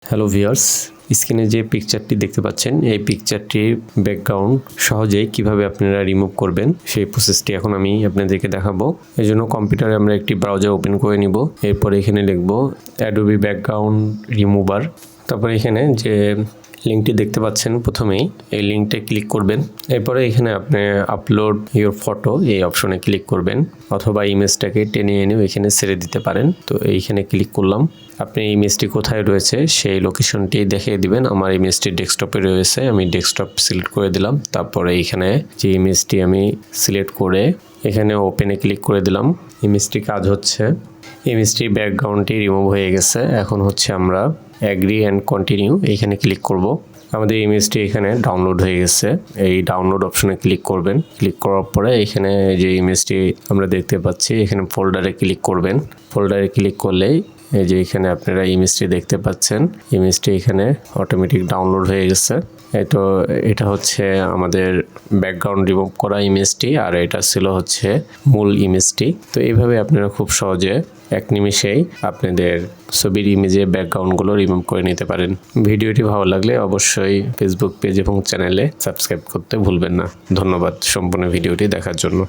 Hello viewers, স্ক্রিনে যে পিকচারটি দেখতে পাচ্ছেন এই পিকচারটির ব্যাকগ্রাউন্ড সহজেই কিভাবে আপনারা রিমুভ করবেন সেই প্রসেসটি এখন আমি আপনাদেরকে দেখাবো। এই জন্য কম্পিউটারে আমরা একটি ব্রাউজার ওপেন করে নিব। এরপর এখানে লিখব অ্যাডোবি ব্যাকগ্রাউন্ড রিমুভার। তারপর এখানে যে লিঙ্কটি দেখতে পাচ্ছেন প্রথমেই এই লিঙ্কটা ক্লিক করবেন। এরপরে এখানে আপনি আপলোড ইওর ফটো এই অপশনে ক্লিক করবেন, অথবা ইমেজটাকে টেনে এনেও এখানে ছেড়ে দিতে পারেন। তো এইখানে ক্লিক করলাম। আপনি ইমেজটি কোথায় রয়েছে সেই লোকেশনটি দেখিয়ে দিবেন। আমার ইমেজটি ডেস্কটপে রয়েছে, আমি ডেস্কটপ সিলেক্ট করে দিলাম। তারপরে এইখানে যে ইমেজটি আমি সিলেক্ট করে এখানে ওপেনে ক্লিক করে দিলাম। ইমেজটি কাজ হচ্ছে, ইমেজটির ব্যাকগ্রাউন্ডটি রিমুভ হয়ে গেছে। এখন হচ্ছে আমরা অ্যাগ্রি অ্যান্ড কন্টিনিউ এইখানে ক্লিক করব। আমাদের ইমেজটি এখানে ডাউনলোড হয়ে গেছে। এই ডাউনলোড অপশনে ক্লিক করবেন। ক্লিক করার পরে এখানে যে ইমেজটি আমরা দেখতে পাচ্ছি এখানে ফোল্ডারে ক্লিক করবেন। ফোল্ডারে ক্লিক করলেই এই যে এখানে আপনারা ইমেজটি দেখতে পাচ্ছেন, ইমেজটি এখানে অটোমেটিক ডাউনলোড হয়ে গেছে। তো এটা হচ্ছে আমাদের ব্যাকগ্রাউন্ড রিমুভ করা ইমেজটি, আর এটা ছিল হচ্ছে মূল ইমেজটি। তো এইভাবে আপনারা খুব সহজে এক নিমিষেই আপনাদের ছবির ইমেজের ব্যাকগ্রাউন্ডগুলো রিমুভ করে নিতে পারেন। ভিডিওটি ভালো লাগলে অবশ্যই ফেসবুক পেজ এবং চ্যানেলে সাবস্ক্রাইব করতে ভুলবেন না। ধন্যবাদ সম্পূর্ণ ভিডিওটি দেখার জন্য।